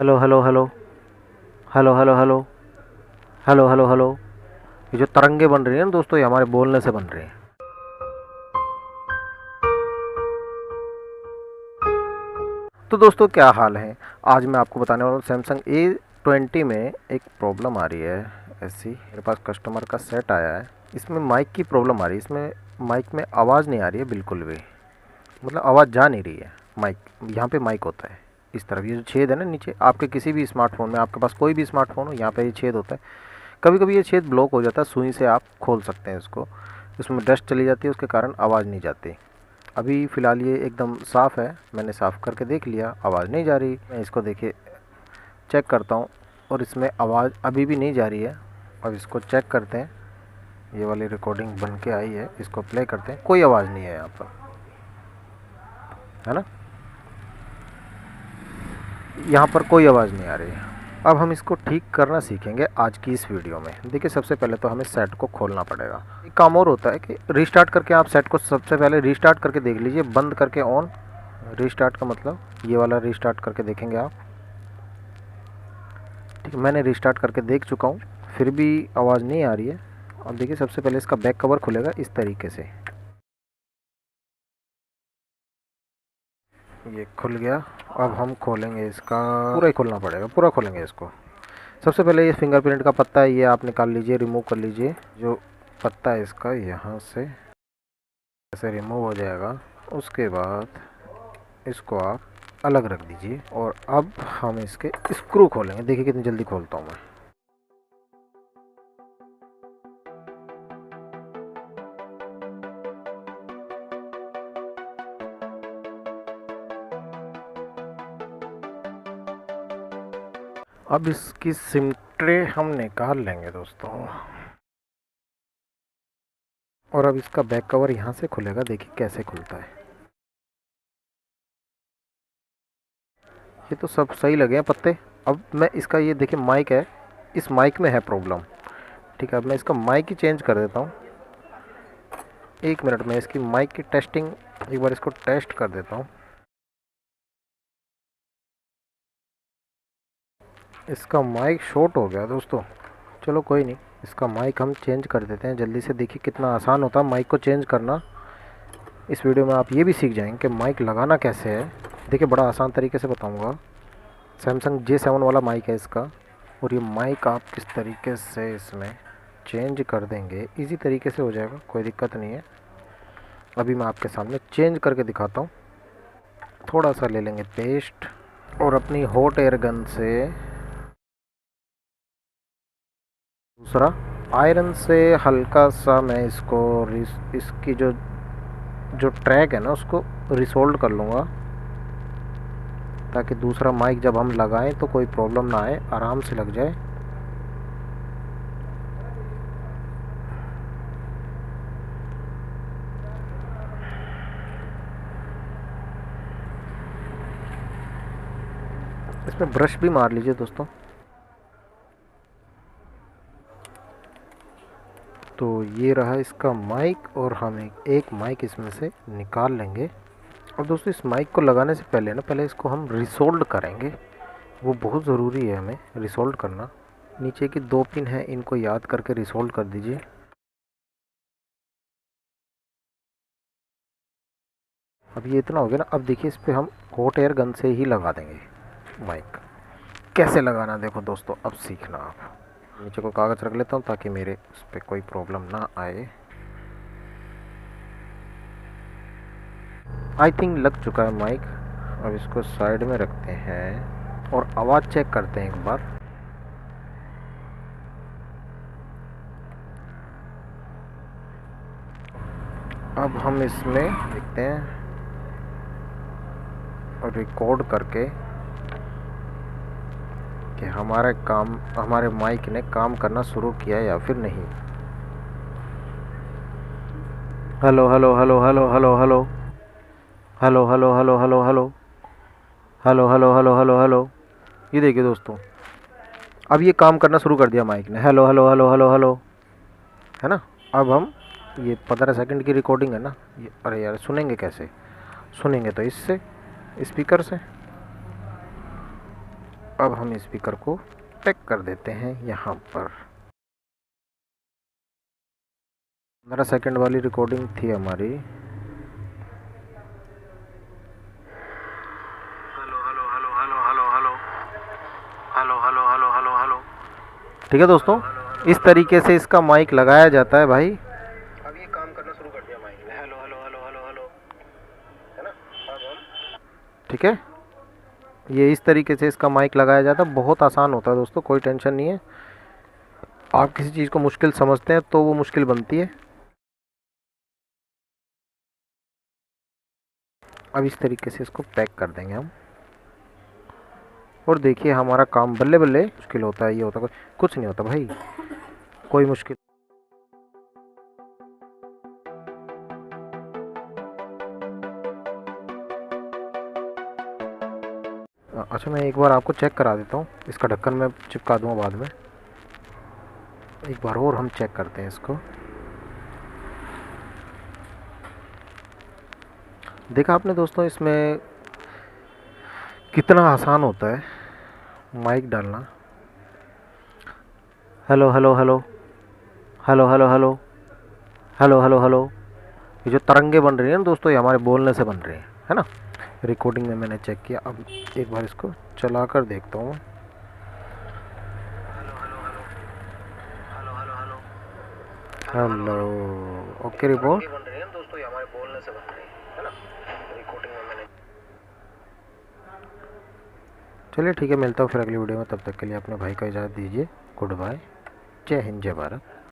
Hello hello hello hello hello hello hello hello hello. ये जो तरंगे बन रही हैं ना दोस्तों, ये हमारे बोलने से बन रही हैं। तो दोस्तों क्या हाल है। आज मैं आपको बताने वाला हूँ सैमसंग A20 में एक प्रॉब्लम आ रही है। ऐसी मेरे पास कस्टमर का सेट आया है, इसमें माइक की प्रॉब्लम आ रही है। इसमें माइक में आवाज़ नहीं आ रही है बिल्कुल भी, मतलब आवाज़ जा नहीं रही है। माइक, यहाँ पे माइक होता है इस तरफ, ये जो छेद है ना नीचे, आपके किसी भी स्मार्टफोन में, आपके पास कोई भी स्मार्टफोन हो, यहाँ पे ये छेद होता है। कभी कभी ये छेद ब्लॉक हो जाता है, सुई से आप खोल सकते हैं इसको। इसमें डस्ट चली जाती है, उसके कारण आवाज़ नहीं जाती। अभी फ़िलहाल ये एकदम साफ़ है, मैंने साफ़ करके देख लिया, आवाज़ नहीं जा रही। मैं इसको देखिए चेक करता हूँ, और इसमें आवाज़ अभी भी नहीं जा रही है। अब इसको चेक करते हैं। ये वाली रिकॉर्डिंग बन के आई है, इसको प्ले करते हैं। कोई आवाज़ नहीं है यहाँ पर, है ना, यहाँ पर कोई आवाज़ नहीं आ रही है। अब हम इसको ठीक करना सीखेंगे आज की इस वीडियो में। देखिए सबसे पहले तो हमें सेट को खोलना पड़ेगा। एक काम और होता है कि रीस्टार्ट करके आप सेट को सबसे पहले रीस्टार्ट करके देख लीजिए, बंद करके ऑन। रीस्टार्ट का मतलब ये वाला रीस्टार्ट करके देखेंगे आप। ठीक है, मैंने रीस्टार्ट करके देख चुका हूँ, फिर भी आवाज़ नहीं आ रही है। अब देखिए सबसे पहले इसका बैक कवर खुलेगा इस तरीके से। ये खुल गया। अब हम खोलेंगे इसका, पूरा ही खोलना पड़ेगा, पूरा खोलेंगे इसको। सबसे पहले ये फिंगरप्रिंट का पत्ता है, ये आप निकाल लीजिए, रिमूव कर लीजिए। जो पत्ता है इसका, यहाँ से ऐसे रिमूव हो जाएगा। उसके बाद इसको आप अलग रख दीजिए, और अब हम इसके स्क्रू खोलेंगे। देखिए कितनी जल्दी खोलता हूँ मैं। अब इसकी सिम ट्रे हम निकाल लेंगे दोस्तों, और अब इसका बैक कवर यहाँ से खुलेगा। देखिए कैसे खुलता है। ये तो सब सही लगे हैं पत्ते। अब मैं इसका, ये देखिए माइक है, इस माइक में है प्रॉब्लम। ठीक है, अब मैं इसका माइक ही चेंज कर देता हूँ। 1 मिनट में इसकी माइक की टेस्टिंग, एक बार इसको टेस्ट कर देता हूँ। इसका माइक शॉर्ट हो गया दोस्तों। चलो कोई नहीं, इसका माइक हम चेंज कर देते हैं जल्दी से। देखिए कितना आसान होता है माइक को चेंज करना। इस वीडियो में आप ये भी सीख जाएंगे कि माइक लगाना कैसे है। देखिए बड़ा आसान तरीके से बताऊंगा। सैमसंग J7 वाला माइक है इसका, और ये माइक आप किस तरीके से इसमें चेंज कर देंगे, इजी तरीके से हो जाएगा, कोई दिक्कत नहीं है। अभी मैं आपके सामने चेंज करके दिखाता हूँ। थोड़ा सा ले लेंगे पेस्ट, और अपनी हॉट एयर गन से दूसरा आयरन से हल्का सा मैं इसको इसकी जो जो ट्रैक है ना, उसको रिसोल्ड कर लूँगा, ताकि दूसरा माइक जब हम लगाएं तो कोई प्रॉब्लम ना आए, आराम से लग जाए। इसमें ब्रश भी मार लीजिए दोस्तों। तो ये रहा इसका माइक, और हम एक माइक इसमें से निकाल लेंगे। और दोस्तों इस माइक को लगाने से पहले ना, पहले इसको हम रिसोल्ड करेंगे। वो बहुत ज़रूरी है हमें रिसोल्ड करना। नीचे की 2 पिन है, इनको याद करके रिसोल्ड कर दीजिए। अब ये इतना हो गया ना। अब देखिए इस पर हम हॉट एयर गन से ही लगा देंगे माइक। कैसे लगाना देखो दोस्तों, अब सीखना आप। नीचे को कागज़ रख लेता हूँ ताकि मेरे उस पर कोई प्रॉब्लम ना आए। आई थिंक लग चुका है माइक। अब इसको साइड में रखते हैं, और आवाज़ चेक करते हैं एक बार। अब हम इसमें देखते हैं और रिकॉर्ड करके कि हमारे माइक ने काम करना शुरू किया या फिर नहीं। Hello hello hello hello hello hello hello hello hello hello hello hello hello hello hello hello. ये देखिए दोस्तों, अब ये काम करना शुरू कर दिया माइक ने। Hello hello hello hello hello, है ना। अब हम, ये 15 सेकंड की रिकॉर्डिंग है ना ये, अरे यार सुनेंगे कैसे, सुनेंगे तो इससे, स्पीकर से। अब हम स्पीकर को पैक कर देते हैं यहाँ पर। 15 सेकंड वाली रिकॉर्डिंग थी हमारी। Hello hello hello hello hello hello hello hello hello hello hello. ठीक है दोस्तों, इस तरीके से इसका माइक लगाया जाता है भाई। अब ये काम करना शुरू कर दिया माइक ने। Hello hello hello hello hello, है ना। अब हम ठीक है, ये इस तरीके से इसका माइक लगाया जाता है। बहुत आसान होता है दोस्तों, कोई टेंशन नहीं है। आप किसी चीज़ को मुश्किल समझते हैं तो वो मुश्किल बनती है। अब इस तरीके से इसको पैक कर देंगे हम, और देखिए हमारा काम बल्ले बल्ले। मुश्किल होता है, ये होता है, कुछ नहीं होता भाई, कोई मुश्किल। अच्छा, मैं एक बार आपको चेक करा देता हूँ। इसका ढक्कन मैं चिपका दूँगा बाद में। एक बार और हम चेक करते हैं इसको। देखा आपने दोस्तों, इसमें कितना आसान होता है माइक डालना। Hello hello hello hello hello hello hello hello hello. ये जो तरंगे बन रही है ना दोस्तों, ये हमारे बोलने से बन रही है ना। रिकॉर्डिंग में मैंने चेक किया। अब एक बार इसको चला कर देखता हूँ। Hello hello hello hello hello hello hello, okay तरंगे रिपोर्ट। बन रही है दोस्तों, ये हमारे बोलने से बन रही है ना। रिकॉर्डिंग में मैंने। चलिए ठीक है, मिलता हूँ फिर अगली वीडियो में। तब तक के लिए अपने भाई को इजाज़त दीजिए। Goodbye. जय हिंद, जय भारत।